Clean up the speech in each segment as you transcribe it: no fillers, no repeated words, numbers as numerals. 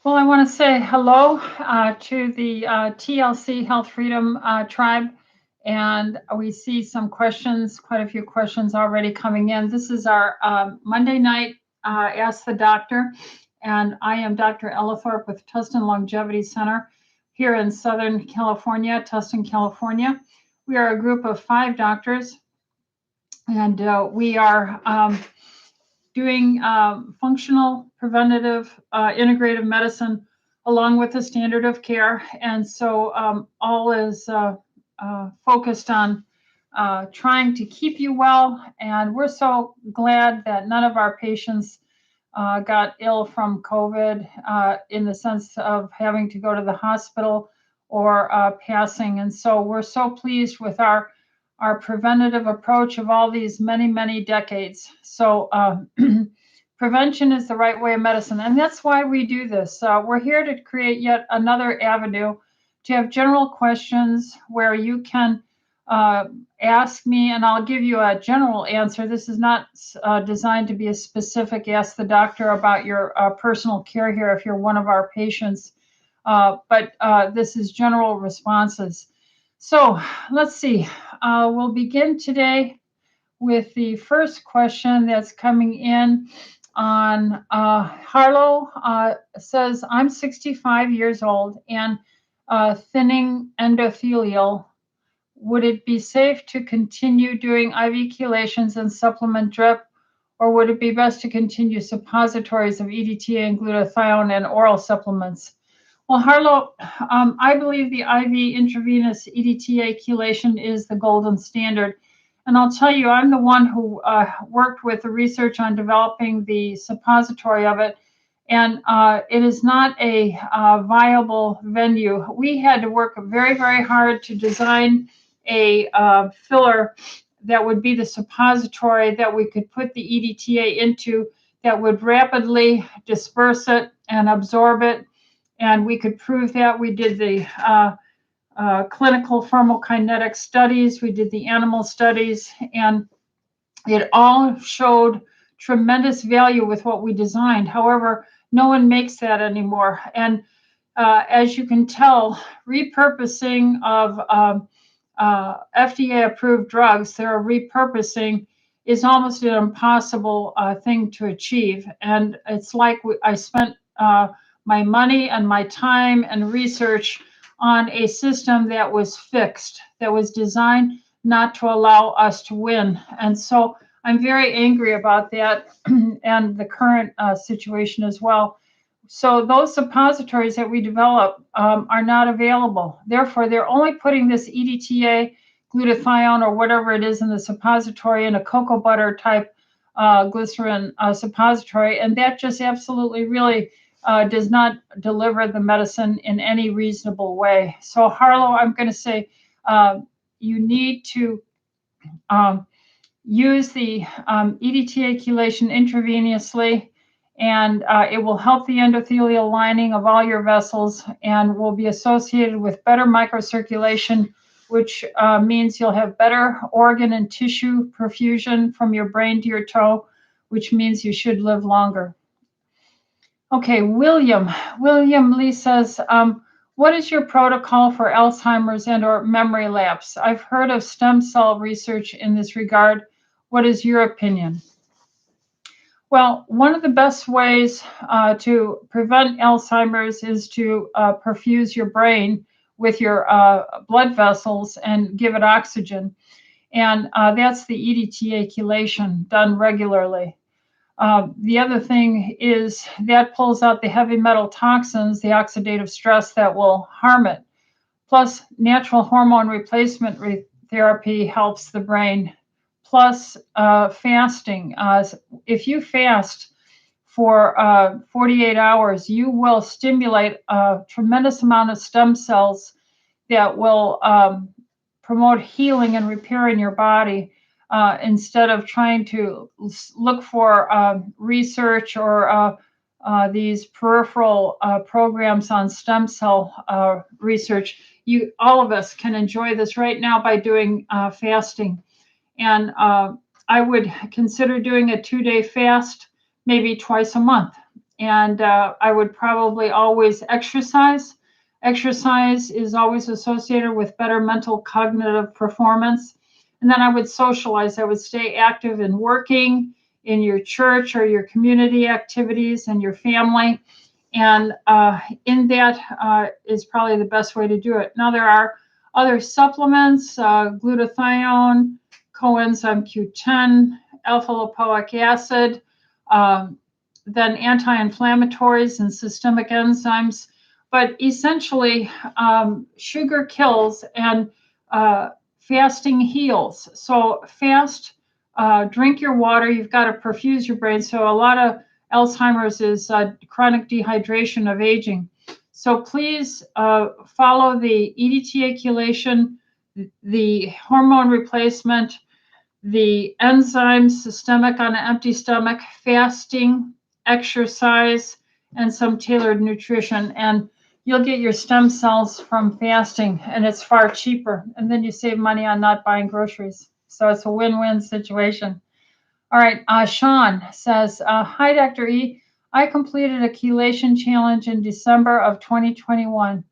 Well, I want to say hello to the TLC Health Freedom Tribe. And we see some questions, quite a few questions already coming in. This is our Monday night Ask the Doctor. And I am Dr. Ella Thorpe with Tustin Longevity Center here in Southern California, Tustin, California. We are a group of 5 doctors, and we are doing functional, preventative, integrative medicine along with the standard of care. And so all is focused on trying to keep you well. And we're so glad that none of our patients got ill from COVID in the sense of having to go to the hospital or passing. And so we're so pleased with our preventative approach of all these many decades. So prevention is the right way of medicine. And that's why we do this. We're here to create yet another avenue to have general questions where you can ask me and I'll give you a general answer. This is not designed to be a specific ask the doctor about your personal care here if you're one of our patients, but this is general responses. So let's see. We'll begin today with the first question that's coming in on Harlow says, I'm 65 years old and thinning endothelial. Would it be safe to continue doing IV chelations and supplement drip, or would it be best to continue suppositories of EDTA and glutathione and oral supplements? Well, Harlow, I believe the IV intravenous EDTA chelation is the golden standard. And I'll tell you, I'm the one who worked with the research on developing the suppository of it. And it is not a viable venue. We had to work very hard to design a filler that would be the suppository that we could put the EDTA into that would rapidly disperse it and absorb it. And we could prove that. We did the clinical pharmacokinetic studies, we did the animal studies, and it all showed tremendous value with what we designed. However, no one makes that anymore. And as you can tell, repurposing of FDA-approved drugs, their repurposing is almost an impossible thing to achieve. And it's like I spent my money and my time and research on a system that was fixed, that was designed not to allow us to win. And so I'm very angry about that and the current situation as well. So those suppositories that we develop are not available. Therefore, they're only putting this EDTA, glutathione, or whatever it is in the suppository in a cocoa butter type glycerin suppository. And that just absolutely really does not deliver the medicine in any reasonable way. So Harlow, I'm going to say you need to use the EDTA chelation intravenously, and it will help the endothelial lining of all your vessels and will be associated with better microcirculation, which means you'll have better organ and tissue perfusion from your brain to your toe, which means you should live longer. Okay, William Lee says, what is your protocol for Alzheimer's and or memory lapse? I've heard of stem cell research in this regard. What is your opinion? Well, one of the best ways to prevent Alzheimer's is to perfuse your brain with your blood vessels and give it oxygen. And that's the EDTA chelation done regularly. The other thing is that pulls out the heavy metal toxins, the oxidative stress that will harm it. Plus, natural hormone replacement therapy helps the brain. Plus, fasting. If you fast for 48 hours, you will stimulate a tremendous amount of stem cells that will promote healing and repair in your body. Instead of trying to look for research or these peripheral programs on stem cell research, all of us can enjoy this right now by doing fasting. And I would consider doing a 2-day fast, maybe twice a month. And I would probably always exercise. Exercise is always associated with better mental cognitive performance. And then I would socialize. I would stay active in working, in your church or your community activities and your family. And in that is probably the best way to do it. Now, there are other supplements, glutathione, coenzyme Q10, alpha lipoic acid, then anti-inflammatories and systemic enzymes. But essentially, sugar kills and fasting heals. So fast, drink your water. You've got to perfuse your brain. So a lot of Alzheimer's is chronic dehydration of aging. So please follow the EDTA chelation, the hormone replacement, the enzymes, systemic on an empty stomach, fasting, exercise, and some tailored nutrition. And you'll get your stem cells from fasting, and it's far cheaper. And then you save money on not buying groceries. So it's a win-win situation. All right, Sean says, hi, Dr. E. I completed a chelation challenge in December of 2021.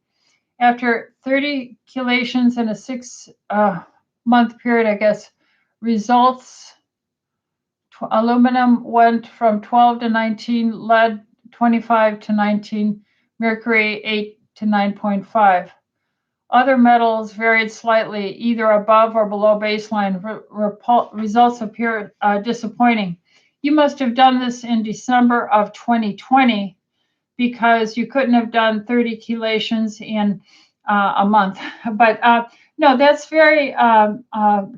After 30 chelations in a 6-month period, I guess, results, aluminum went from 12 to 19, lead 25 to 19, mercury 8 to 9.5. Other metals varied slightly, either above or below baseline. Results appear disappointing. You must have done this in December of 2020 because you couldn't have done 30 chelations in a month. But no, that's very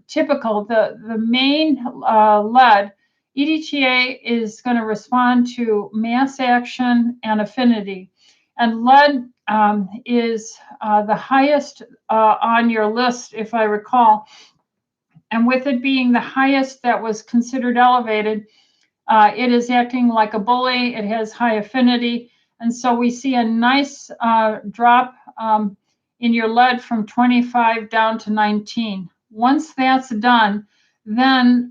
typical. The main lead, EDTA, is going to respond to mass action and affinity. And lead is the highest on your list, if I recall. And with it being the highest that was considered elevated, it is acting like a bully. It has high affinity. And so we see a nice drop in your lead from 25 down to 19. Once that's done, then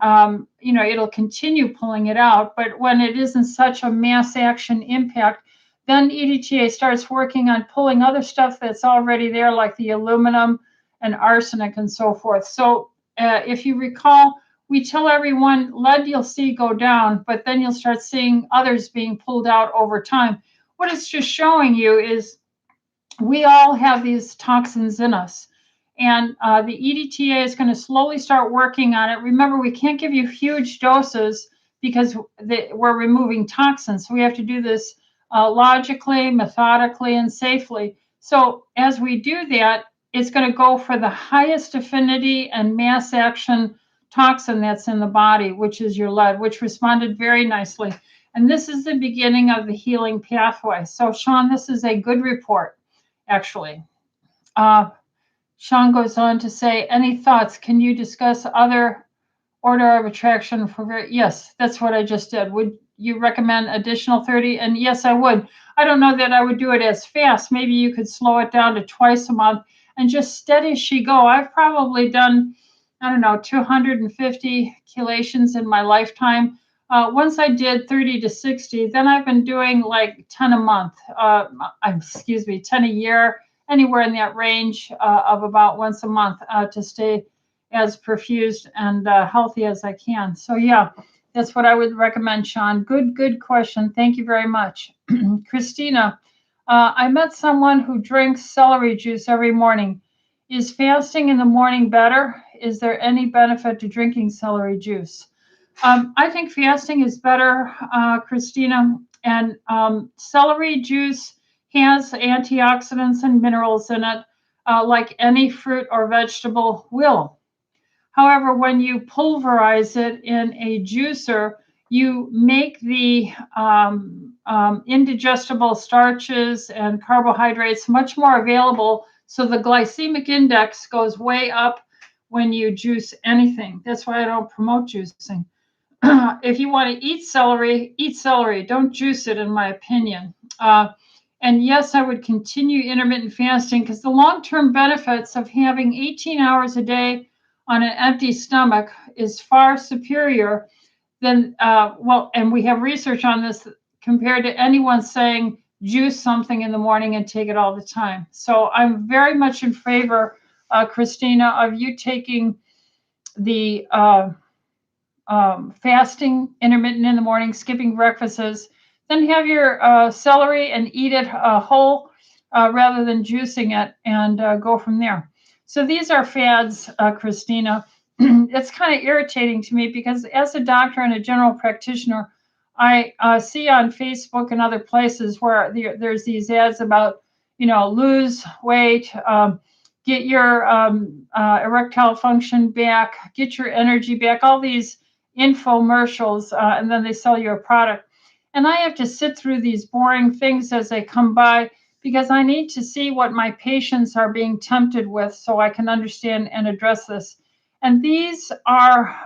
it'll continue pulling it out. But when it isn't such a mass action impact, then EDTA starts working on pulling other stuff that's already there, like the aluminum and arsenic and so forth. So if you recall, we tell everyone lead you'll see go down, but then you'll start seeing others being pulled out over time. What it's just showing you is we all have these toxins in us. And the EDTA is going to slowly start working on it. Remember, we can't give you huge doses because we're removing toxins. So we have to do this logically, methodically, and safely. So as we do that, it's going to go for the highest affinity and mass action toxin that's in the body, which is your lead, which responded very nicely. And this is the beginning of the healing pathway. So, Sean, this is a good report, actually. Sean goes on to say, any thoughts? Can you discuss other order of attraction for yes, that's what I just did. Would you recommend additional 30? And yes, I would. I don't know that I would do it as fast. Maybe you could slow it down to twice a month and just steady as she go. I've probably done, 250 chelations in my lifetime. Once I did 30 to 60, then I've been doing like 10 a month, 10 a year, anywhere in that range of about once a month to stay as perfused and healthy as I can. So yeah, that's what I would recommend, Sean. Good question. Thank you very much. Christina, I met someone who drinks celery juice every morning. Is fasting in the morning better? Is there any benefit to drinking celery juice? I think fasting is better, Christina, and celery juice has antioxidants and minerals in it, like any fruit or vegetable will. However, when you pulverize it in a juicer, you make the indigestible starches and carbohydrates much more available, so the glycemic index goes way up when you juice anything. That's why I don't promote juicing. If you want to eat celery, don't juice it, in my opinion. And yes, I would continue intermittent fasting because the long-term benefits of having 18 hours a day on an empty stomach is far superior than, and we have research on this compared to anyone saying juice something in the morning and take it all the time. So I'm very much in favor, Christina, of you taking the fasting, intermittent in the morning, skipping breakfasts, then have your celery and eat it whole rather than juicing it, and go from there. So these are fads, Christina. It's kind of irritating to me because as a doctor and a general practitioner, I see on Facebook and other places where there's these ads about, lose weight, get your erectile function back, get your energy back, all these infomercials, and then they sell you a product. And I have to sit through these boring things as they come by because I need to see what my patients are being tempted with so I can understand and address this. And these are,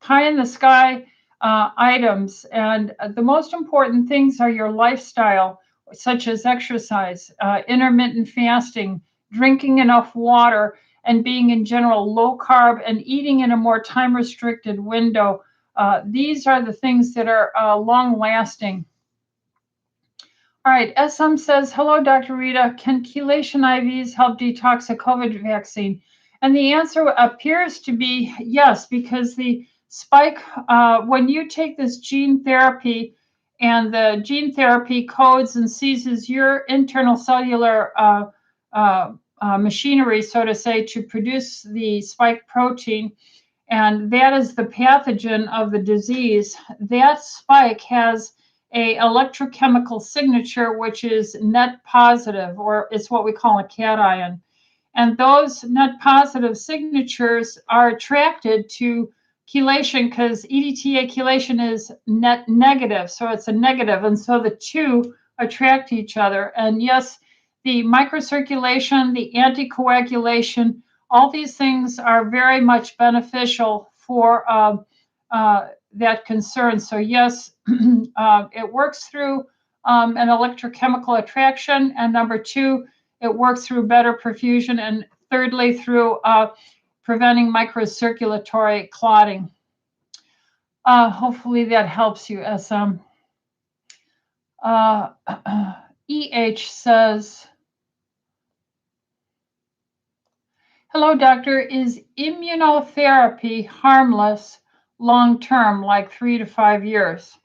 pie in the sky items. And the most important things are your lifestyle, such as exercise, intermittent fasting, drinking enough water, and being in general low carb and eating in a more time restricted window. These are the things that are long lasting. All right, SM says, hello, Dr. Rita. Can chelation IVs help detox a COVID vaccine? And the answer appears to be yes, because the spike, when you take this gene therapy and the gene therapy codes and seizes your internal cellular machinery, so to say, to produce the spike protein, and that is the pathogen of the disease, that spike has a electrochemical signature, which is net positive, or it's what we call a cation. And those net positive signatures are attracted to chelation because EDTA chelation is net negative. So it's a negative. And so the two attract each other. And yes, the microcirculation, the anticoagulation, all these things are very much beneficial for that concern. So yes, it works through an electrochemical attraction, and number two, it works through better perfusion, and thirdly, through preventing microcirculatory clotting. Hopefully that helps you, SM. EH says, hello, doctor. Is immunotherapy harmless long-term, like 3 to 5 years?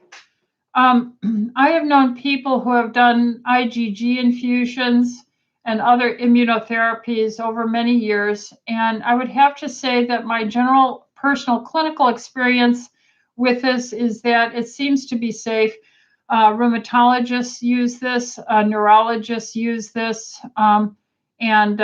I have known people who have done IgG infusions and other immunotherapies over many years, and I would have to say that my general personal clinical experience with this is that it seems to be safe. Rheumatologists use this, neurologists use this, and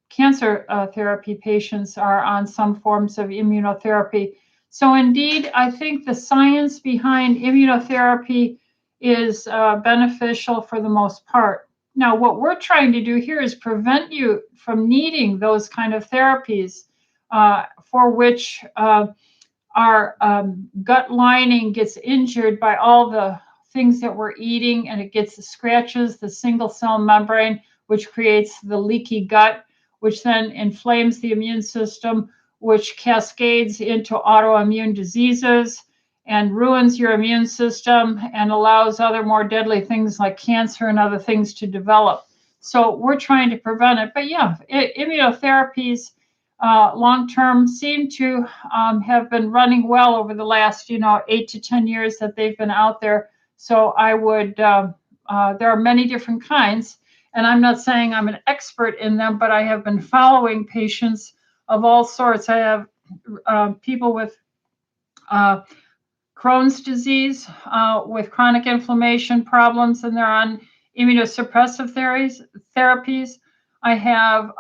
cancer therapy patients are on some forms of immunotherapy. So indeed, I think the science behind immunotherapy is beneficial for the most part. Now, what we're trying to do here is prevent you from needing those kind of therapies for which our gut lining gets injured by all the things that we're eating, and it gets scratches the single cell membrane, which creates the leaky gut, which then inflames the immune system, which cascades into autoimmune diseases and ruins your immune system and allows other more deadly things like cancer and other things to develop. So we're trying to prevent it. But yeah, immunotherapies long-term seem to have been running well over the last, 8 to 10 years that they've been out there. So I would, there are many different kinds, and I'm not saying I'm an expert in them, but I have been following patients of all sorts. I have people with Crohn's disease, with chronic inflammation problems, and they're on immunosuppressive therapies. I have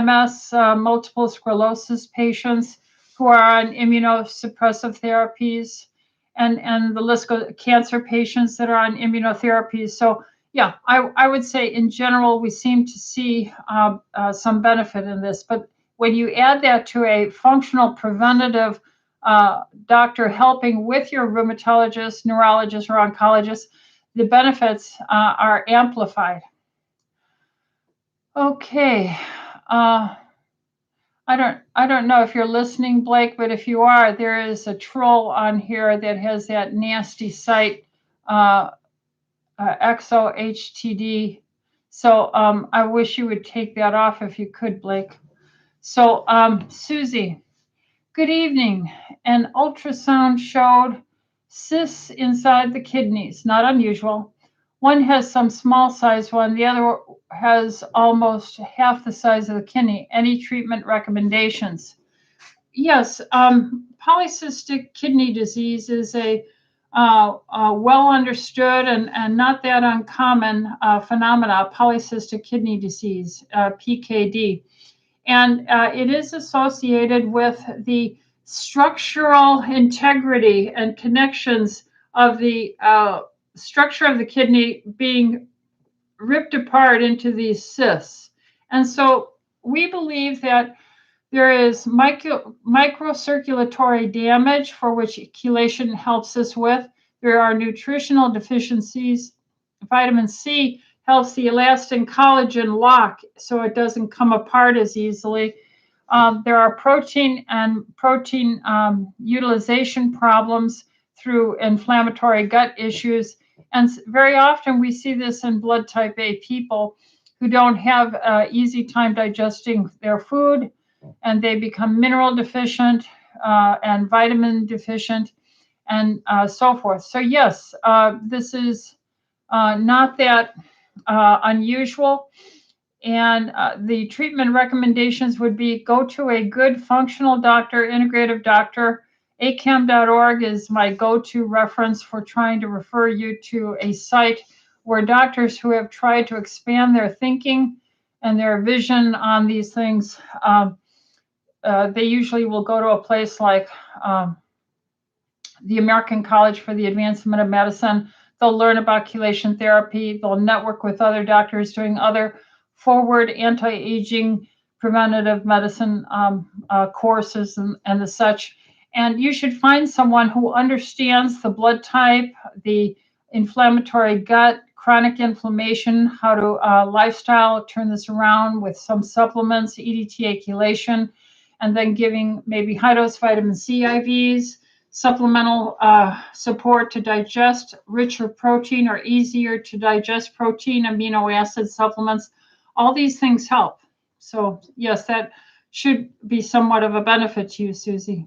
MS, multiple sclerosis patients who are on immunosuppressive therapies, and the list goes, cancer patients that are on immunotherapies. So yeah, I would say in general, we seem to see some benefit in this. But when you add that to a functional preventative doctor helping with your rheumatologist, neurologist, or oncologist, the benefits are amplified. Okay. I don't know if you're listening, Blake, but if you are, there is a troll on here that has that nasty site, uh, XOHTD. So I wish you would take that off if you could, Blake. So Susie, good evening. An ultrasound showed cysts inside the kidneys. Not unusual. One has some small size one. The other has almost half the size of the kidney. Any treatment recommendations? Yes, polycystic kidney disease is a well understood and not that uncommon phenomena, polycystic kidney disease, PKD. And it is associated with the structural integrity and connections of the structure of the kidney being ripped apart into these cysts. And so we believe that there is microcirculatory damage for which chelation helps us with. There are nutritional deficiencies. Vitamin C helps the elastin collagen lock so it doesn't come apart as easily. There are protein utilization problems through inflammatory gut issues. And very often we see this in blood type A people who don't have easy time digesting their food, and they become mineral deficient and vitamin deficient and so forth. So yes, this is not that unusual. And the treatment recommendations would be go to a good functional doctor, integrative doctor. acam.org is my go-to reference for trying to refer you to a site where doctors who have tried to expand their thinking and their vision on these things, they usually will go to a place like the American College for the Advancement of Medicine. They'll learn about chelation therapy. They'll network with other doctors doing other forward anti-aging preventative medicine courses and the such. And you should find someone who understands the blood type, the inflammatory gut, chronic inflammation, how to lifestyle, turn this around with some supplements, EDTA chelation, and then giving maybe high-dose vitamin C IVs, supplemental support to digest richer protein or easier to digest protein, amino acid supplements. All these things help. So yes, that should be somewhat of a benefit to you, Susie.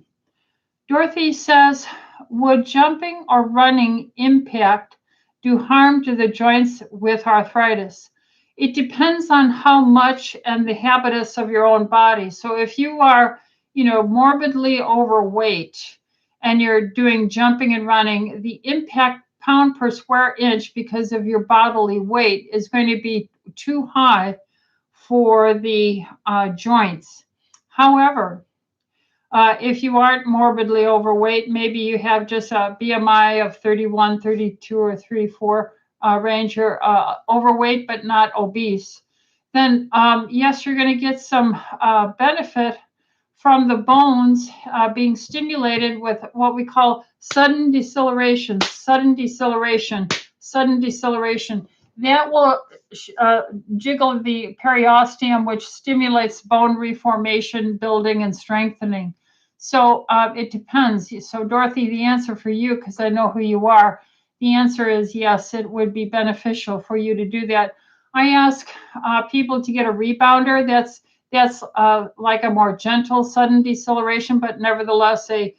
Dorothy says, would jumping or running impact do harm to the joints with arthritis? It depends on how much and the habitus of your own body. So if you are, morbidly overweight and you're doing jumping and running, the impact pound per square inch because of your bodily weight is going to be too high for the joints. However, if you aren't morbidly overweight, maybe you have just a BMI of 31, 32, or 34 range, you're overweight but not obese, then yes, you're going to get some benefit from the bones being stimulated with what we call sudden deceleration. That will jiggle the periosteum, which stimulates bone reformation, building, and strengthening. So it depends. So Dorothy, the answer for you, because I know who you are, the answer is yes, it would be beneficial for you to do that. I ask people to get a rebounder. That's like a more gentle sudden deceleration, but nevertheless a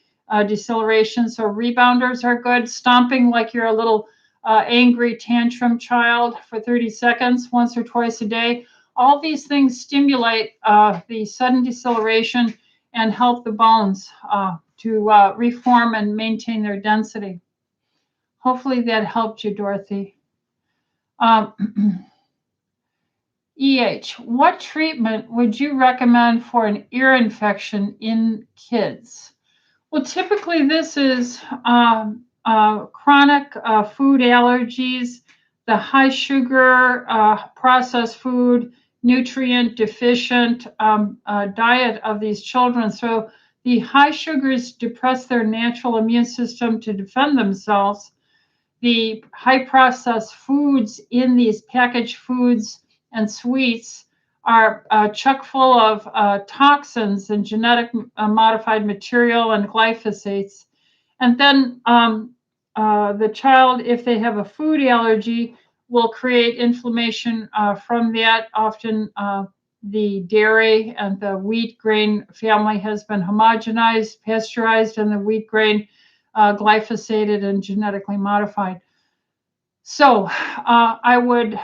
deceleration. So rebounders are good. Stomping like you're a little angry tantrum child for 30 seconds once or twice a day. All these things stimulate the sudden deceleration and help the bones to reform and maintain their density. Hopefully that helped you, Dorothy. What treatment would you recommend for an ear infection in kids? Well, typically this is chronic food allergies, the high sugar, processed food, nutrient deficient diet of these children. So the high sugars depress their natural immune system to defend themselves. The high processed foods in these packaged foods and sweets are chock full of toxins and genetic modified material and glyphosates. And then the child, if they have a food allergy, will create inflammation from that. Often the dairy and the wheat grain family has been homogenized, pasteurized, and the wheat grain glyphosated and genetically modified. So I would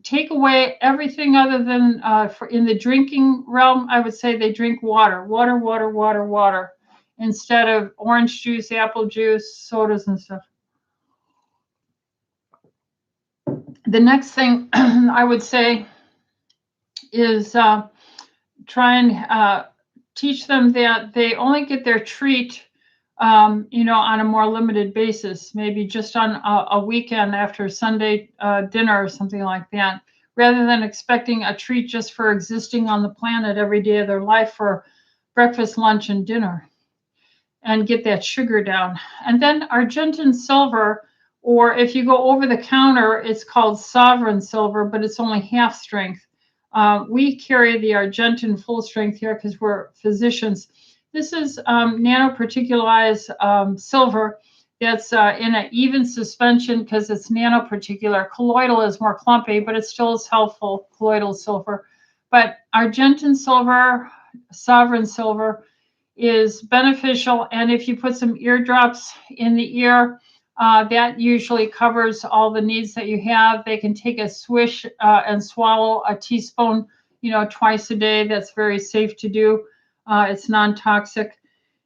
take away everything other than in the drinking realm. I would say they drink water, water, water, water, water, instead of orange juice, apple juice, sodas and stuff. The next thing I would say is try and teach them that they only get their treat, on a more limited basis, maybe just on a weekend after Sunday dinner or something like that, rather than expecting a treat just for existing on the planet every day of their life for breakfast, lunch, and dinner, and get that sugar down. And then Argentine silver, or if you go over the counter, it's called Sovereign silver, but it's only half strength. We carry the Argentine full strength here because we're physicians. This is nanoparticularized silver that's in an even suspension because it's nanoparticular. Colloidal is more clumpy, but it still is helpful, colloidal silver. But Argentine silver, Sovereign silver, is beneficial. And if you put some eardrops in the ear, that usually covers all the needs that you have. They can take a swish and swallow a teaspoon, twice a day. That's very safe to do. It's non-toxic.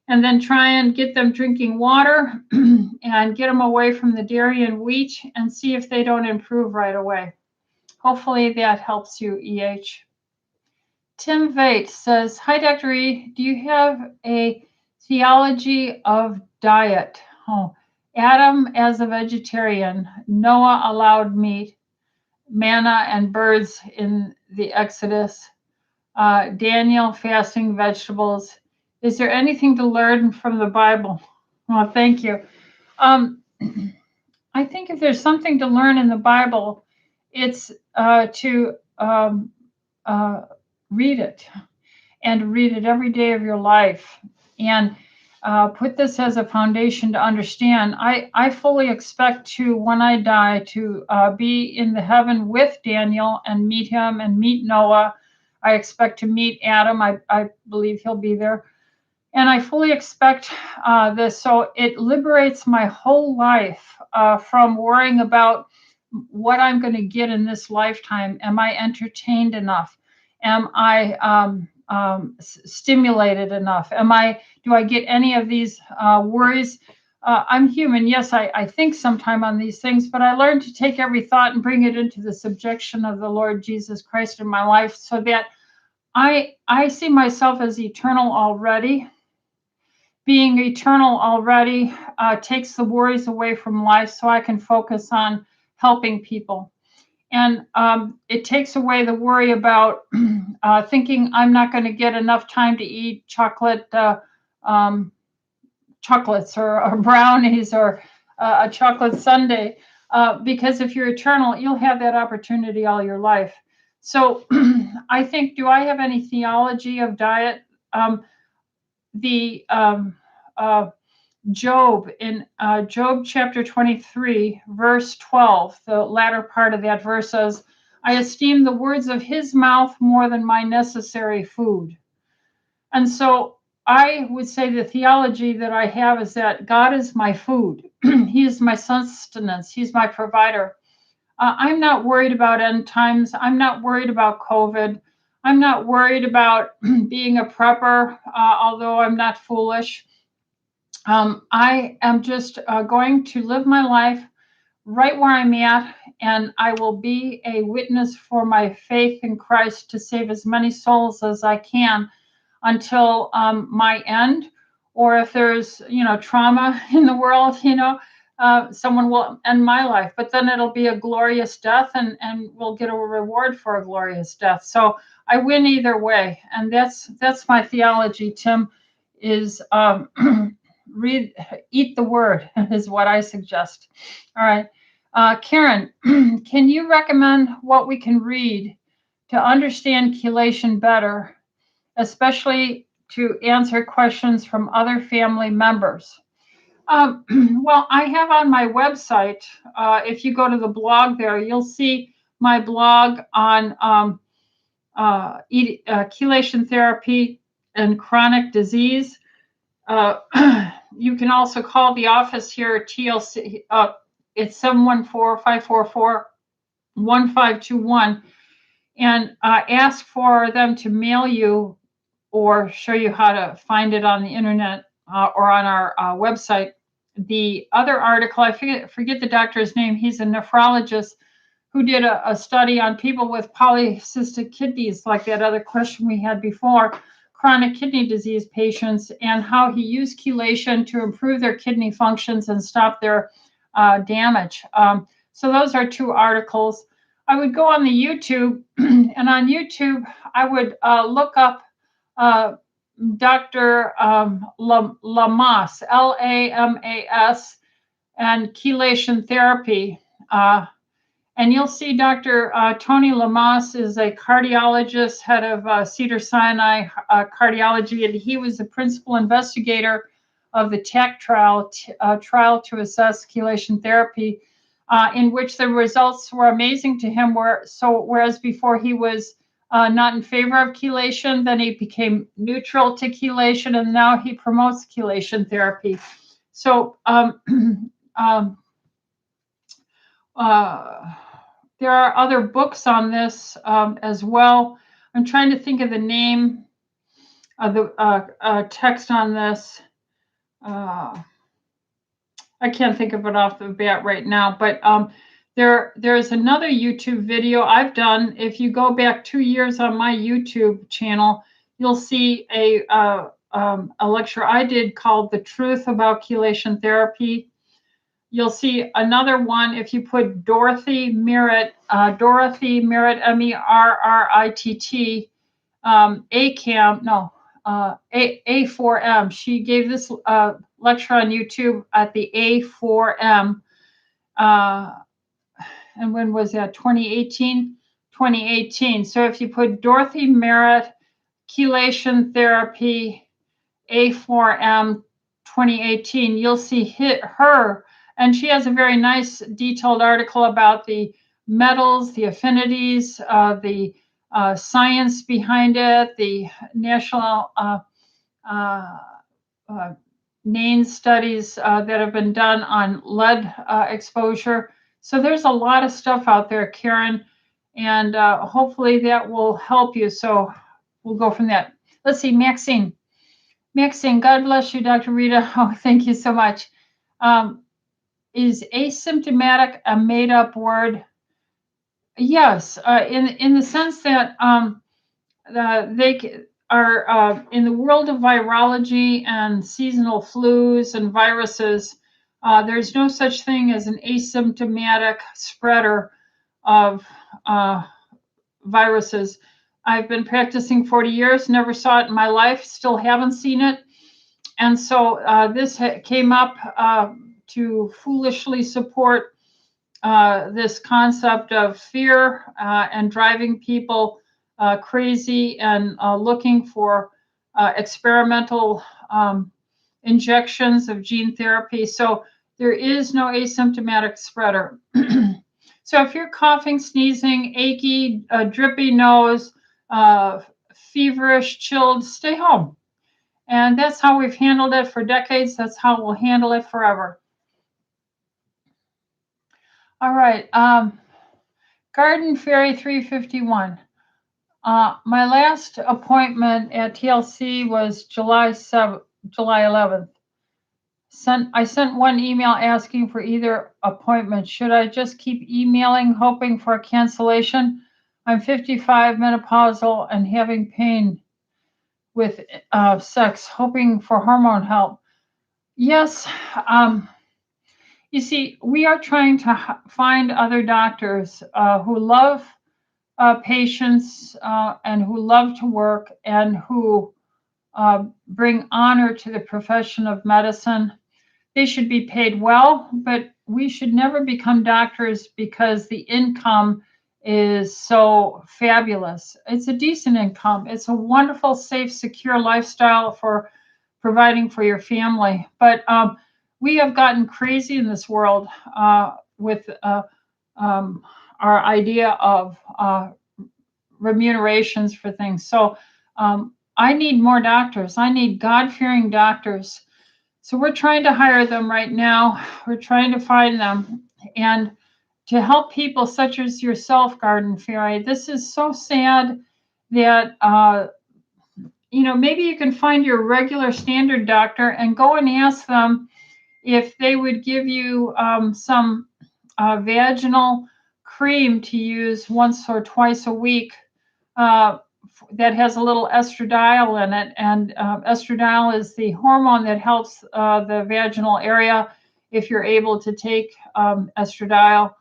And then try and get them drinking water and get them away from the dairy and wheat and see if they don't improve right away. Hopefully that helps you, EH. Tim Veit says, hi, Dr. E. Do you have a theology of diet? Oh, Adam as a vegetarian, Noah allowed meat, manna and birds in the Exodus, Daniel fasting vegetables. Is there anything to learn from the Bible? Well, thank you. I think if there's something to learn in the Bible, it's to read it. And read it every day of your life, and put this as a foundation to understand. I fully expect to, when I die, to be in the heaven with Daniel and meet him and meet Noah. I expect to meet Adam. I believe he'll be there. And I fully expect this. So it liberates my whole life from worrying about what I'm going to get in this lifetime. Am I entertained enough? Am I stimulated enough? Do I get any of these worries? I'm human. Yes, I think sometime on these things, but I learned to take every thought and bring it into the subjection of the Lord Jesus Christ in my life, so that I see myself as eternal already. Being eternal already takes the worries away from life, so I can focus on helping people. And it takes away the worry about thinking I'm not going to get enough time to eat chocolates or brownies or a chocolate sundae. Because if you're eternal, you'll have that opportunity all your life. So I think, do I have any theology of diet? Job, in Job chapter 23, verse 12, the latter part of that verse says, I esteem the words of his mouth more than my necessary food. And so I would say the theology that I have is that God is my food. He is my sustenance. He's my provider. I'm not worried about end times. I'm not worried about COVID. I'm not worried about being a prepper, although I'm not foolish. I am just going to live my life right where I'm at, and I will be a witness for my faith in Christ to save as many souls as I can until my end. Or if there's, trauma in the world, someone will end my life, but then it'll be a glorious death, and we'll get a reward for a glorious death. So I win either way, and that's my theology, Tim, is eat the word is what I suggest. All right. Karen, can you recommend what we can read to understand chelation better, especially to answer questions from other family members. Well, I have on my website, if you go to the blog there, you'll see my blog on chelation therapy and chronic disease. You can also call the office here at TLC. It's 714-544-1521, and ask for them to mail you or show you how to find it on the internet or on our website. The other article, I forget the doctor's name. He's a nephrologist who did a study on people with polycystic kidneys, like that other question we had before, chronic kidney disease patients, and how he used chelation to improve their kidney functions and stop their damage. So those are two articles. I would go on the YouTube, and on YouTube, I would look up Dr. Lamas, Lamas, and chelation therapy. And you'll see Dr. Tony Lamas is a cardiologist, head of Cedars-Sinai cardiology, and he was the principal investigator of the TAC trial, trial to assess chelation therapy, in which the results were amazing to him. Whereas before he was not in favor of chelation, then he became neutral to chelation, and now he promotes chelation therapy. So there are other books on this as well. I'm trying to think of the name of the text on this. I can't think of it off the bat right now, but there's another YouTube video I've done. If you go back 2 years on my YouTube channel, you'll see a lecture I did called "The Truth About Chelation Therapy." You'll see another one if you put Dorothy Merritt, MERRITT, A4M. She gave this lecture on YouTube at the A4M. And when was that? 2018? 2018. So if you put Dorothy Merritt, chelation therapy, A4M 2018, you'll see her. And she has a very nice detailed article about the metals, the affinities, the science behind it, the national NANES studies that have been done on lead exposure. So there's a lot of stuff out there, Karen, and hopefully that will help you. So we'll go from that. Let's see, Maxine. Maxine, God bless you, Dr. Rita. Oh, thank you so much. Is asymptomatic a made-up word? Yes, in the sense that they are in the world of virology and seasonal flus and viruses. There's no such thing as an asymptomatic spreader of viruses. I've been practicing 40 years, never saw it in my life, still haven't seen it. And so this came up to foolishly support this concept of fear and driving people crazy and looking for experimental injections of gene therapy. So there is no asymptomatic spreader. So if you're coughing, sneezing, achy, drippy nose, feverish, chilled, stay home. And that's how we've handled it for decades. That's how we'll handle it forever. All right. Garden Fairy 351. My last appointment at TLC was July 11th. I sent one email asking for either appointment. Should I just keep emailing, hoping for a cancellation? I'm 55, menopausal, and having pain with sex, hoping for hormone help. Yes. You see, we are trying to find other doctors who love patients and who love to work and who bring honor to the profession of medicine. They should be paid well, but we should never become doctors because the income is so fabulous. It's a decent income. It's a wonderful, safe, secure lifestyle for providing for your family. But we have gotten crazy in this world with um, our idea of remunerations for things. So I need more doctors. I need God-fearing doctors. So we're trying to hire them right now. We're trying to find them. And to help people such as yourself, Garden Fairy, this is so sad that, maybe you can find your regular standard doctor and go and ask them if they would give you some vaginal cream to use once or twice a week uh, that has a little estradiol in it. And estradiol is the hormone that helps the vaginal area if you're able to take estradiol.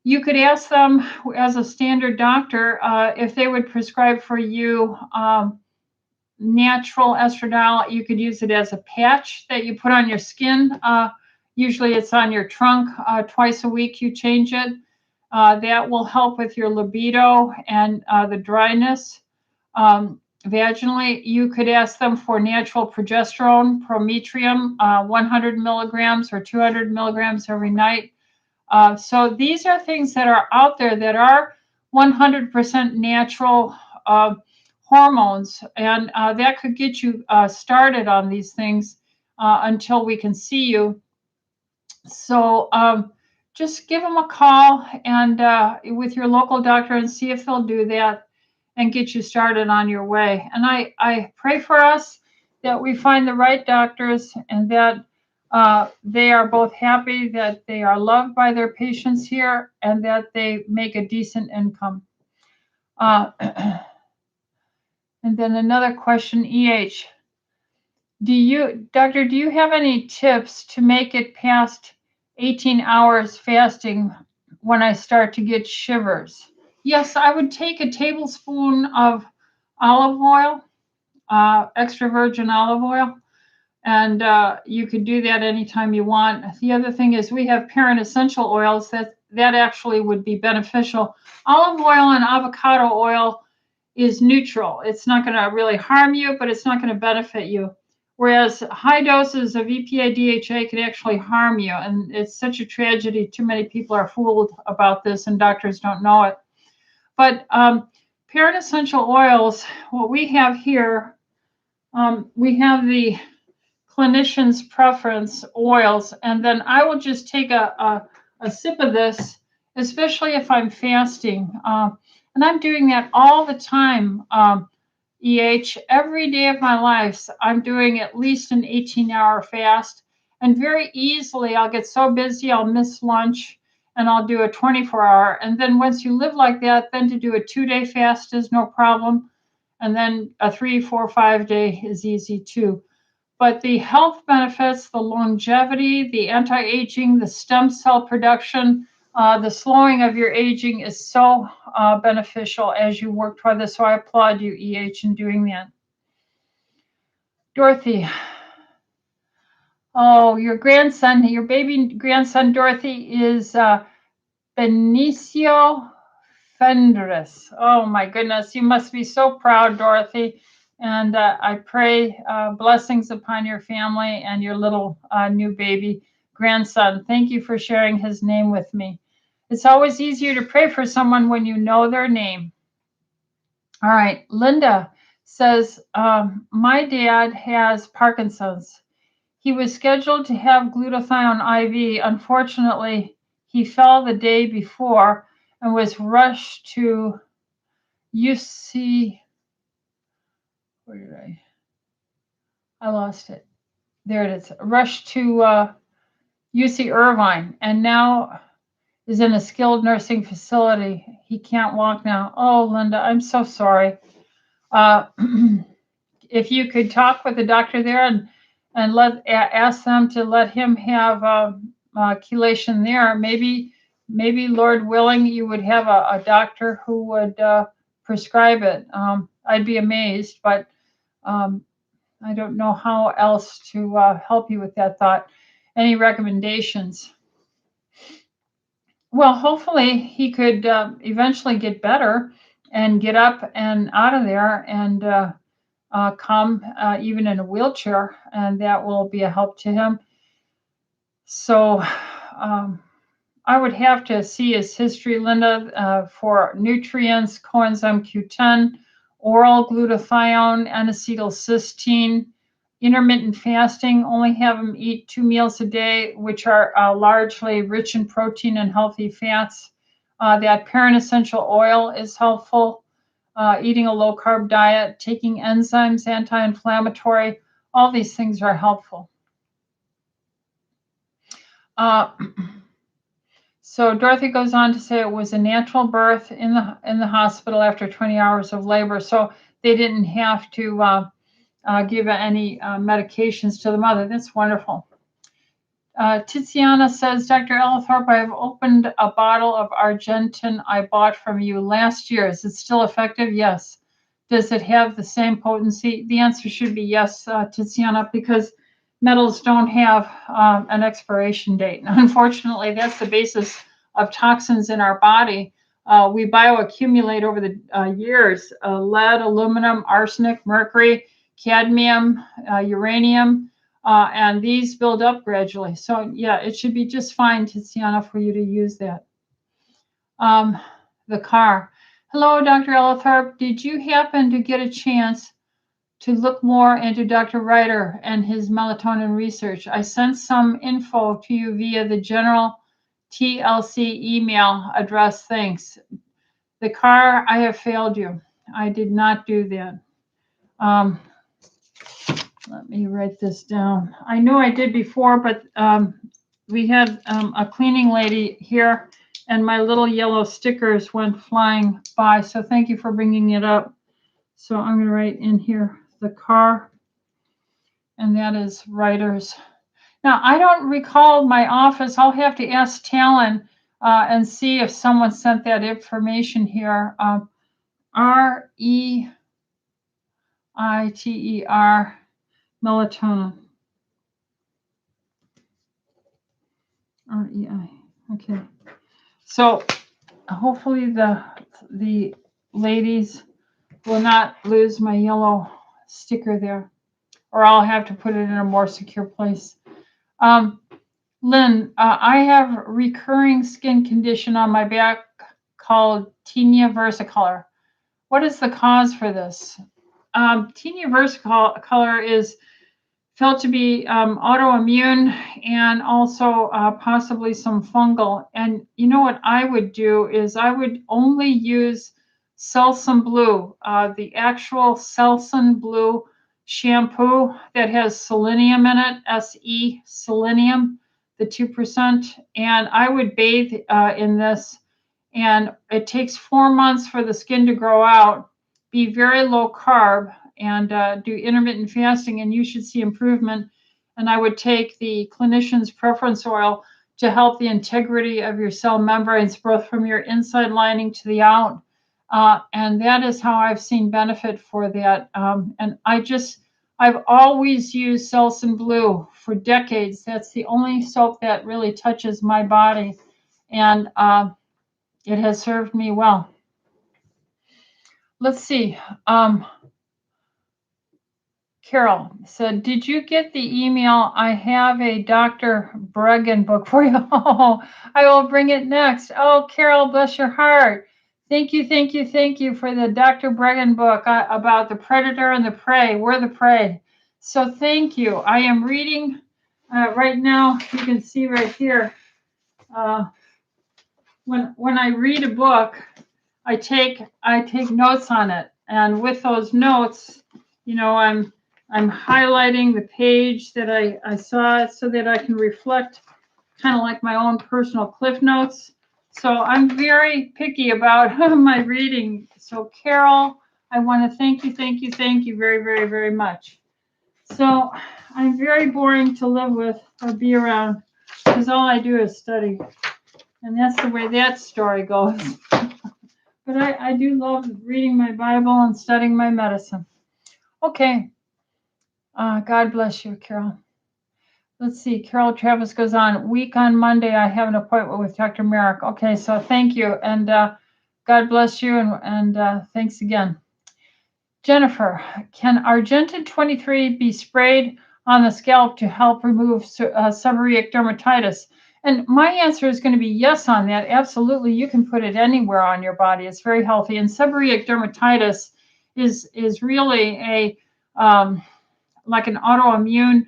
You could ask them as a standard doctor if they would prescribe for you natural estradiol. You could use it as a patch that you put on your skin. Usually it's on your trunk. Twice a week you change it. That will help with your libido and the dryness. Vaginally, you could ask them for natural progesterone, prometrium, 100 milligrams or 200 milligrams every night. So these are things that are out there that are 100% natural hormones, and that could get you started on these things until we can see you. So just give them a call and with your local doctor and see if they'll do that and get you started on your way. And I pray for us that we find the right doctors and that they are both happy that they are loved by their patients here and that they make a decent income. Uh, and then another question, EH. Doctor, do you have any tips to make it past 18 hours fasting when I start to get shivers? Yes, I would take a tablespoon of olive oil, extra virgin olive oil, and you could do that anytime you want. The other thing is we have parent essential oils that actually would be beneficial. Olive oil and avocado oil is neutral. It's not going to really harm you, but it's not going to benefit you. Whereas high doses of EPA DHA can actually harm you. And it's such a tragedy. Too many people are fooled about this and doctors don't know it. But parent essential oils, what we have here, we have the clinician's preference oils. And then I will just take a sip of this, especially if I'm fasting. And I'm doing that all the time, every day of my life. I'm doing at least an 18-hour fast. And very easily, I'll get so busy, I'll miss lunch and I'll do a 24-hour. And then once you live like that, then to do a 2-day fast is no problem. And then a 3, 4, 5-day is easy too. But the health benefits, the longevity, the anti-aging, the stem cell production, the slowing of your aging is so beneficial as you work toward this. So I applaud you, EH, in doing that. Dorothy. Oh, your grandson, your baby grandson, Dorothy, is Benicio Fendris. Oh, my goodness. You must be so proud, Dorothy. And I pray blessings upon your family and your little new baby grandson. Thank you for sharing his name with me. It's always easier to pray for someone when you know their name. All right. Linda says, my dad has Parkinson's. He was scheduled to have glutathione IV. Unfortunately, he fell the day before and was rushed to UC. Where did I lost it. There it is. Rushed to UC Irvine and now is in a skilled nursing facility. He can't walk now. Oh, Linda, I'm so sorry. If you could talk with the doctor there and ask them to let him have chelation there, maybe Lord willing, you would have a doctor who would prescribe it. I'd be amazed, but I don't know how else to help you with that thought. Any recommendations? Well, hopefully he could eventually get better and get up and out of there and come even in a wheelchair, and that will be a help to him. So um, I would have to see his history, Linda, for nutrients, coenzyme Q10, oral glutathione, N-acetylcysteine, intermittent fasting. Only have him eat 2 meals a day, which are largely rich in protein and healthy fats. That parent essential oil is helpful. Eating a low carb diet, taking enzymes, anti-inflammatory, all these things are helpful. Uh, So Dorothy goes on to say it was a natural birth in the hospital after 20 hours of labor. So they didn't have to give any medications to the mother. That's wonderful. Tiziana says, Dr. Ellithorpe, I have opened a bottle of Argentin I bought from you last year. Is it still effective? Yes. Does it have the same potency? The answer should be yes, Tiziana, because metals don't have an expiration date. Unfortunately, that's the basis of toxins in our body. We bioaccumulate over the years, lead, aluminum, arsenic, mercury, cadmium, uranium, and these build up gradually. So yeah, it should be just fine, Tiziana, for you to use that. The car. Hello, Dr. Ellithorpe. Did you happen to get a chance to look more into Dr. Ryder and his melatonin research? I sent some info to you via the general TLC email address. Thanks. The car, I have failed you. I did not do that. Let me write this down. I know I did before, but we had a cleaning lady here and my little yellow stickers went flying by. So thank you for bringing it up. So I'm going to write in here the car, and that is Writers. Now, I don't recall my office. I'll have to ask Talon and see if someone sent that information here. REITER, melatonin. REI. Okay. So hopefully the ladies will not lose my yellow sticker there, or I'll have to put it in a more secure place. Lynn, I have recurring skin condition on my back called tinea versicolor. What is the cause for this? Tinea versicolor is felt to be autoimmune and also possibly some fungal. And you know what I would do is I would only use Selsun Blue, the actual Selsun Blue shampoo that has selenium in it, SE selenium, the 2%. And I would bathe in this. And it takes 4 months for the skin to grow out, be very low carb, and do intermittent fasting, and you should see improvement. And I would take the clinician's preference oil to help the integrity of your cell membranes, both from your inside lining to the out. And that is how I've seen benefit for that. And I've always used Selsun Blue for decades. That's the only soap that really touches my body. And it has served me well. Let's see. Carol said, did you get the email? I have a Dr. Bregan book for you. Oh, I will bring it next. Oh, Carol, bless your heart. Thank you for the Dr. Bregan book about the predator and the prey. We're the prey. So thank you. I am reading right now. You can see right here. When I read a book, I take notes on it, and with those notes, you know, I'm highlighting the page that I saw so that I can reflect kind of like my own personal cliff notes. So I'm very picky about my reading. So Carol, I want to thank you very much. So I'm very boring to live with or be around because all I do is study. And that's the way that story goes. But I do love reading my Bible and studying my medicine. Okay. God bless you, Carol. Let's see. Carol Travis goes on. Week on Monday, I have an appointment with Dr. Merrick. Okay, so thank you. And God bless you. And thanks again. Jennifer, can Argentin 23 be sprayed on the scalp to help remove seborrheic dermatitis? And my answer is going to be yes on that. Absolutely. You can put it anywhere on your body. It's very healthy. And seborrheic dermatitis is really a like an autoimmune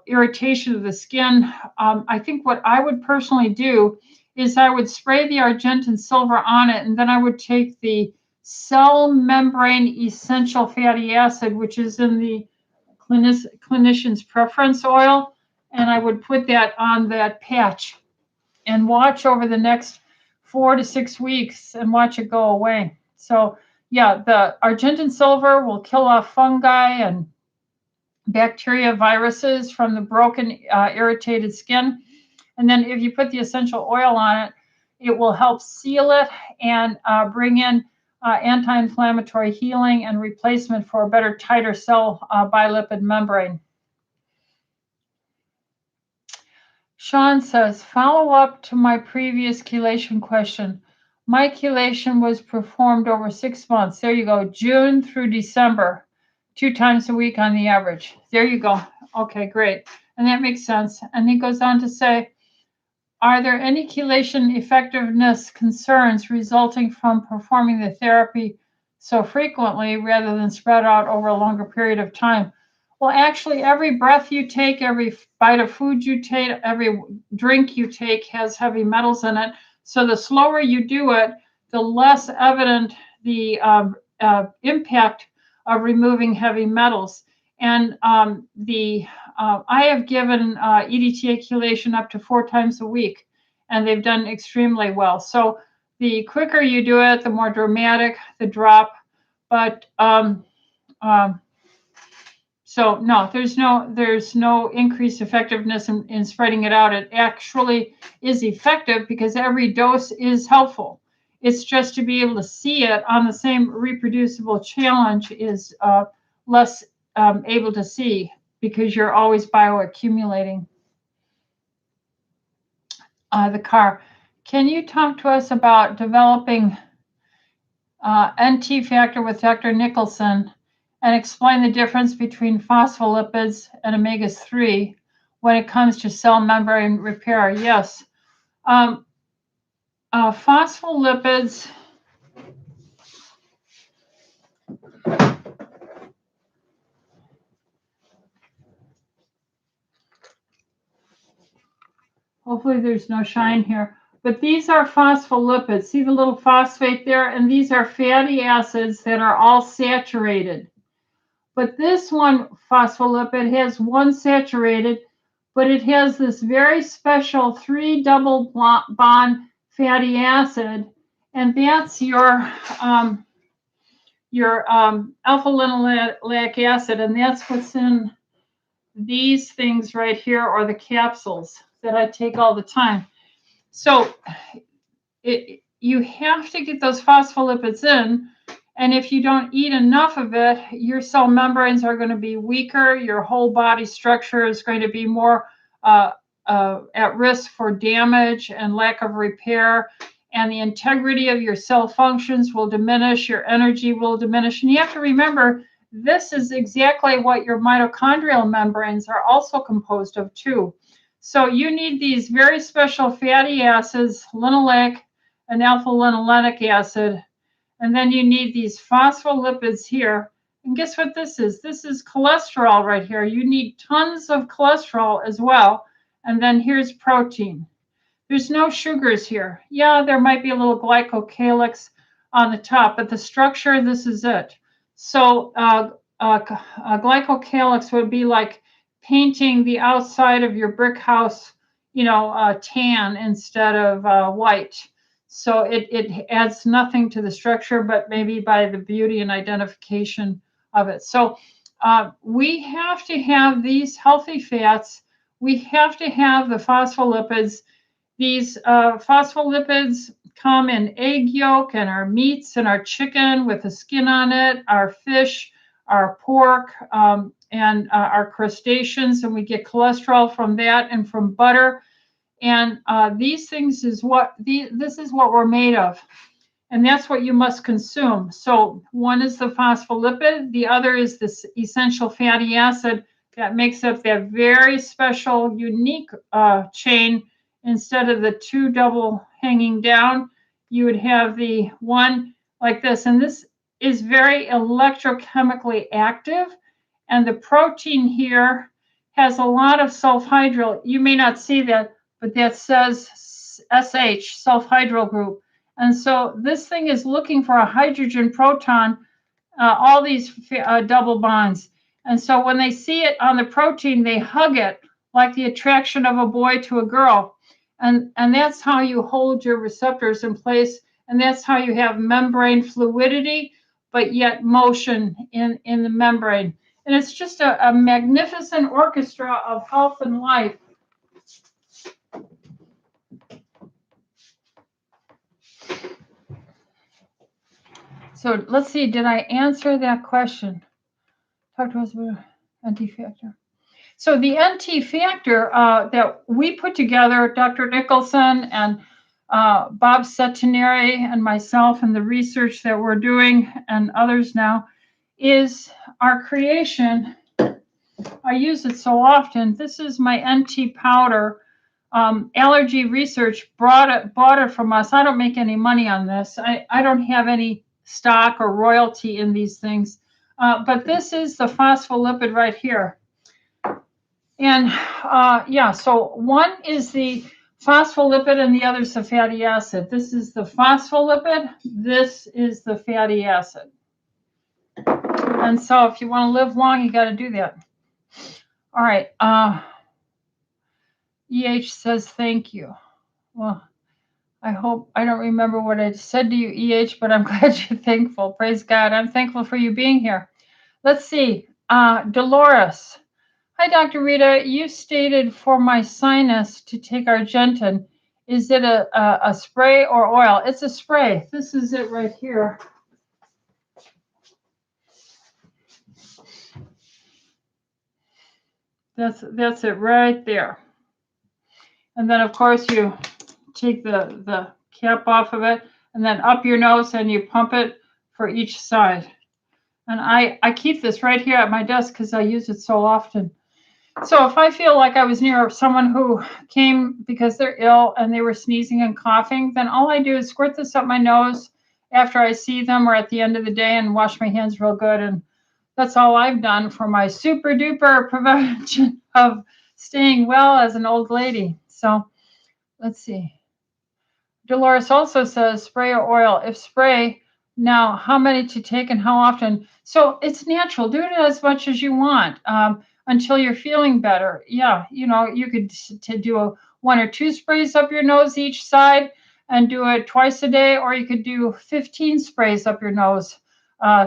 irritation of the skin. I think what I would personally do is I would spray the Argentin silver on it, and then I would take the cell membrane essential fatty acid, which is in the clinician's preference oil, and I would put that on that patch and watch over the next 4 to 6 weeks and watch it go away. So yeah, the Argentin silver will kill off fungi and bacteria, viruses from the broken, irritated skin. And then if you put the essential oil on it, it will help seal it and bring in anti-inflammatory healing and replacement for a better, tighter cell bilipid membrane. Sean says, follow up to my previous chelation question. My chelation was performed over 6 months. There you go, June through December, 2 times a week on the average. There you go. Okay, great. And that makes sense. And he goes on to say, are there any chelation effectiveness concerns resulting from performing the therapy so frequently rather than spread out over a longer period of time? Well, actually, every breath you take, every bite of food you take, every drink you take has heavy metals in it. So the slower you do it, the less evident the impact of removing heavy metals. And I have given EDTA chelation up to 4 times a week, and they've done extremely well. So the quicker you do it, the more dramatic the drop. But so no, there's no increased effectiveness in spreading it out. It actually is effective because every dose is helpful. It's just to be able to see it on the same reproducible challenge is less able to see because you're always bioaccumulating. The car. Can you talk to us about developing NT factor with Dr. Nicholson and explain the difference between phospholipids and omega-3 when it comes to cell membrane repair? Yes. Phospholipids hopefully there's no shine here, but these are phospholipids. See the little phosphate there? And these are fatty acids that are all saturated. But this one phospholipid has one saturated, but it has this very special 3 double bond fatty acid, and that's your alpha-linoleic acid, and that's what's in these things right here, or the capsules that I take all the time. So you have to get those phospholipids in. And if you don't eat enough of it, your cell membranes are going to be weaker. Your whole body structure is going to be more at risk for damage and lack of repair. And the integrity of your cell functions will diminish. Your energy will diminish. And you have to remember, this is exactly what your mitochondrial membranes are also composed of too. So you need these very special fatty acids, linoleic and alpha-linolenic acid. And then you need these phospholipids here. And guess what this is? This is cholesterol right here. You need tons of cholesterol as well. And then here's protein. There's no sugars here. Yeah, there might be a little glycocalyx on the top, but the structure, this is it. So glycocalyx would be like painting the outside of your brick house, tan instead of white. So it adds nothing to the structure, but maybe by the beauty and identification of it. So we have to have these healthy fats. We have to have the phospholipids. These phospholipids come in egg yolk and our meats and our chicken with the skin on it, our fish, our pork, and our crustaceans, and we get cholesterol from that and from butter. And these things is this is what we're made of. And that's what you must consume. So one is the phospholipid, the other is this essential fatty acid that makes up that very special, unique chain. Instead of the two double hanging down, you would have the one like this. And this is very electrochemically active. And the protein here has a lot of sulfhydryl. You may not see that, but that says SH, sulfhydryl group. And so this thing is looking for a hydrogen proton, all these double bonds. And so when they see it on the protein, they hug it like the attraction of a boy to a girl. And that's how you hold your receptors in place. And that's how you have membrane fluidity, but yet motion in the membrane. And it's just a magnificent orchestra of health and life. So let's see, did I answer that question? Talk to us about NT factor. So the NT factor that we put together, Dr. Nicholson and Bob Centenary and myself, and the research that we're doing and others now, is our creation. I use it so often. This is my NT powder. Allergy Research bought it from us. I don't make any money on this. I don't have any stock or royalty in these things. But this is the phospholipid right here. And yeah, so one is the phospholipid and the other is the fatty acid. This is the phospholipid. This is the fatty acid. And so if you want to live long, you got to do that. All right. EH says thank you. Well, I hope I don't remember what I said to you, EH, but I'm glad you're thankful. Praise God. I'm thankful for you being here. Let's see. Dolores. Hi, Dr. Rita. You stated for my sinus to take Argentin. Is it a spray or oil? It's a spray. This is it right here. That's it right there. And then, of course, you take the cap off of it and then up your nose and you pump it for each side. And I keep this right here at my desk because I use it so often. So if I feel like I was near someone who came because they're ill and they were sneezing and coughing, then all I do is squirt this up my nose after I see them or at the end of the day and wash my hands real good. And that's all I've done for my super duper prevention of staying well as an old lady. So let's see. Dolores also says spray or oil. If spray, now how many to take and how often? So it's natural. Do it as much as you want until you're feeling better. Yeah, you know, you could do 1 or 2 sprays up your nose each side and do it twice a day, or you could do 15 sprays up your nose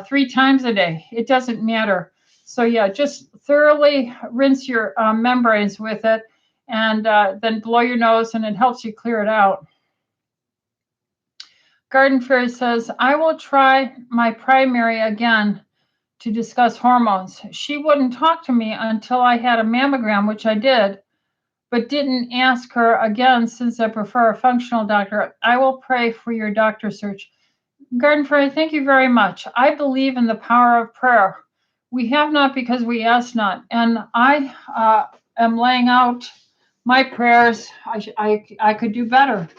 3 times a day. It doesn't matter. So yeah, just thoroughly rinse your membranes with it and then blow your nose and it helps you clear it out. Garden Fairy says, I will try my primary again to discuss hormones. She wouldn't talk to me until I had a mammogram, which I did, but didn't ask her again since I prefer a functional doctor. I will pray for your doctor search. Garden Fairy, thank you very much. I believe in the power of prayer. We have not because we ask not. And I am laying out my prayers. I could do better.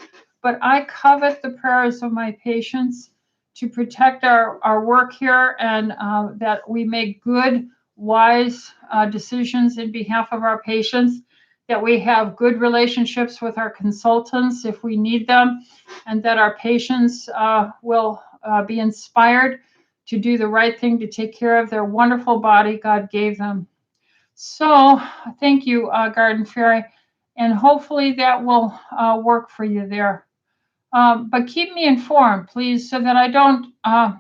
But I covet the prayers of my patients to protect our work here and that we make good, wise decisions in behalf of our patients, that we have good relationships with our consultants if we need them, and that our patients will be inspired to do the right thing to take care of their wonderful body God gave them. So thank you, Garden Fairy, and hopefully that will work for you there. But keep me informed, please, so that I don't, I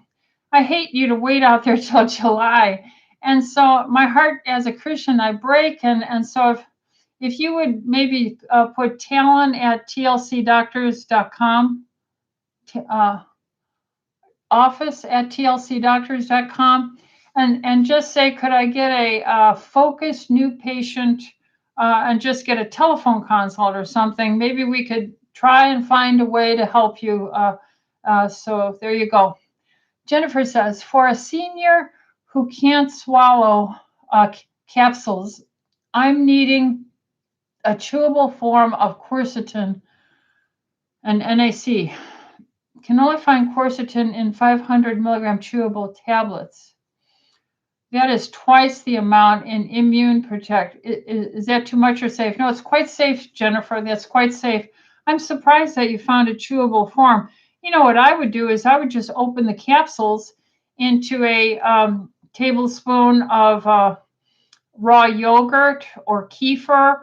hate you to wait out there till July. And so my heart as a Christian, I break. And so if you would maybe put Talon at tlcdoctors.com, office at tlcdoctors.com, And just say, could I get a focused new patient and just get a telephone consult or something? Maybe we could try and find a way to help you. So there you go. Jennifer says, for a senior who can't swallow capsules, I'm needing a chewable form of quercetin and NAC. Can only find quercetin in 500 milligram chewable tablets. That is twice the amount in Immune Protect. Is that too much or safe? No, it's quite safe, Jennifer. That's quite safe. I'm surprised that you found a chewable form. You know, what I would do is I would just open the capsules into a tablespoon of raw yogurt or kefir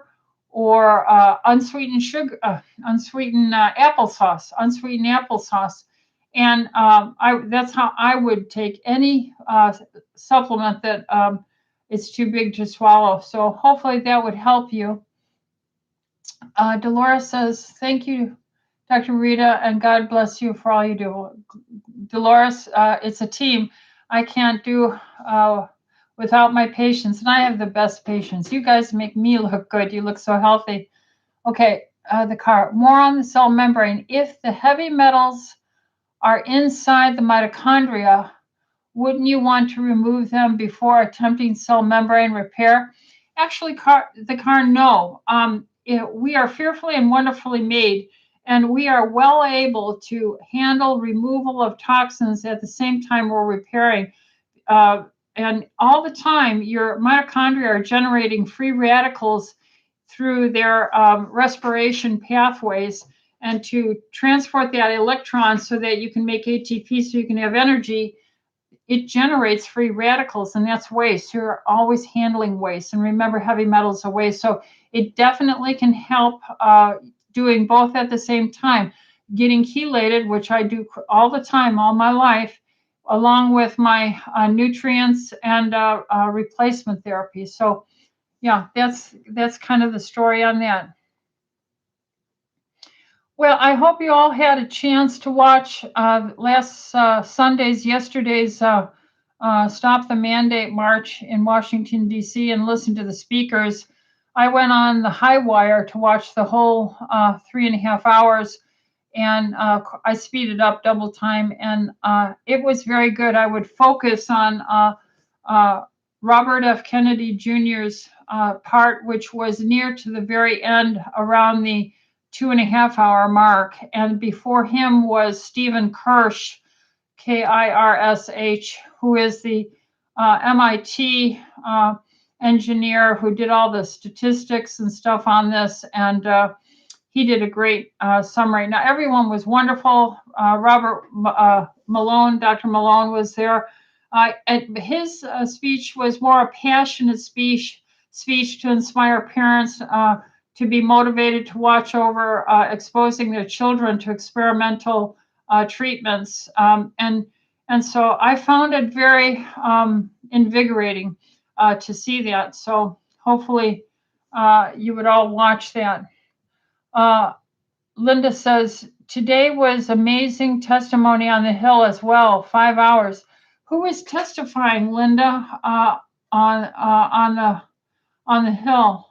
or unsweetened sugar, unsweetened applesauce, and that's how I would take any supplement that it's too big to swallow. So hopefully that would help you. Dolores says, thank you, Dr. Rita, and God bless you for all you do. Dolores, it's a team. I can't do without my patients, and I have the best patients. You guys make me look good. You look so healthy. Okay, the car. More on the cell membrane. If the heavy metals are inside the mitochondria, wouldn't you want to remove them before attempting cell membrane repair? Actually, no. We are fearfully and wonderfully made, and we are well able to handle removal of toxins at the same time we're repairing. And all the time, your mitochondria are generating free radicals through their respiration pathways, and to transport that electron so that you can make ATP so you can have energy, it generates free radicals, and that's waste. You're always handling waste. And remember, heavy metals are waste. So it definitely can help doing both at the same time. Getting chelated, which I do all the time, all my life, along with my nutrients and replacement therapy. So yeah, that's kind of the story on that. Well, I hope you all had a chance to watch yesterday's Stop the Mandate March in Washington, D.C. and listen to the speakers. I went on the high wire to watch the whole 3.5 hours, and I speeded up double time, and it was very good. I would focus on Robert F. Kennedy Jr.'s part, which was near to the very end, around the 2.5 hour mark. And before him was Stephen Kirsch, Kirsh, who is the MIT engineer who did all the statistics and stuff on this. And he did a great summary. Now, everyone was wonderful. Robert Malone, Dr. Malone was there. And his speech was more a passionate speech to inspire parents to be motivated to watch over exposing their children to experimental treatments. And so I found it very invigorating to see that. So hopefully you would all watch that. Linda says, today was amazing testimony on the Hill as well, 5 hours. Who is testifying, Linda, on the Hill?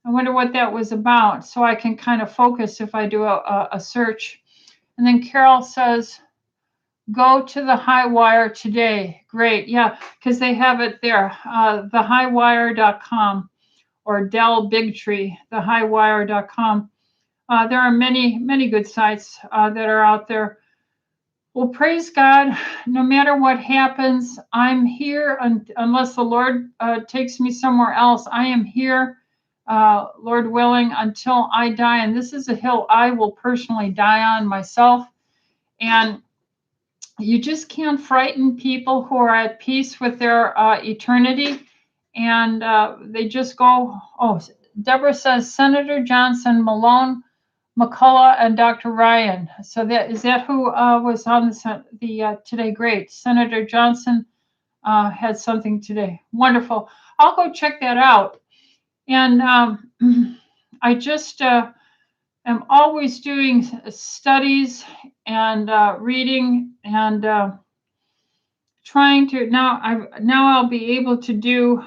I wonder what that was about, so I can kind of focus if I do a search. And then Carol says, go to the High Wire today. Great, yeah, because they have it there, thehighwire.com or Dell Bigtree, thehighwire.com. There are many, many good sites that are out there. Well, praise God, no matter what happens, I'm here unless the Lord takes me somewhere else. I am here, Lord willing, until I die. And this is a hill I will personally die on myself. And you just can't frighten people who are at peace with their eternity. And they just go, oh, Deborah says, Senator Johnson, Malone, McCullough, and Dr. Ryan. So is that who was on the today? Great. Senator Johnson had something today. Wonderful. I'll go check that out. And I just am always doing studies and reading and trying to now I'll be able to do.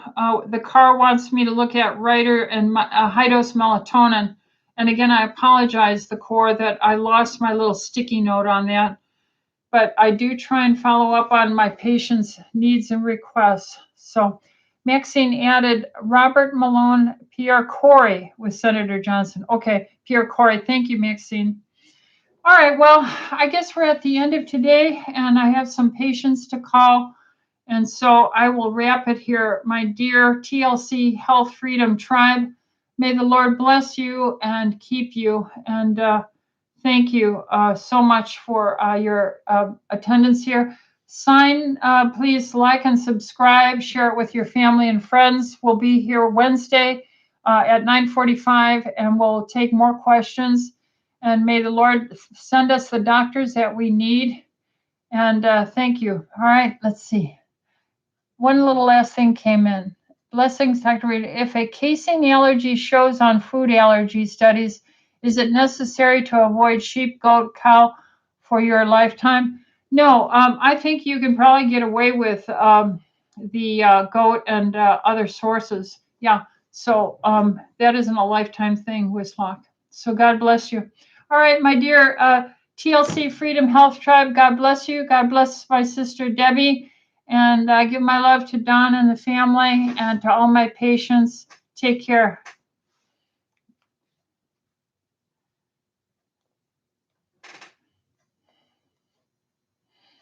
The car wants me to look at Reiter and high dose melatonin. And again, I apologize, the core, that I lost my little sticky note on that. But I do try and follow up on my patients' needs and requests. So Maxine added Robert Malone, Pierre Corey with Senator Johnson. Okay, Pierre Corey, thank you, Maxine. All right, well, I guess we're at the end of today, and I have some patients to call. And so I will wrap it here. My dear TLC Health Freedom Tribe, may the Lord bless you and keep you. And thank you so much for your attendance here. Please like and subscribe, share it with your family and friends. We'll be here Wednesday at 9:45, and we'll take more questions. And may the Lord send us the doctors that we need. And thank you. All right, let's see. One little last thing came in. Blessings, Dr. Rita. If a casein allergy shows on food allergy studies, is it necessary to avoid sheep, goat, cow for your lifetime? No, I think you can probably get away with the goat and other sources. Yeah, so that isn't a lifetime thing, Wislock. So God bless you. All right, my dear TLC Freedom Health Tribe, God bless you. God bless my sister Debbie. And I give my love to Don and the family and to all my patients. Take care.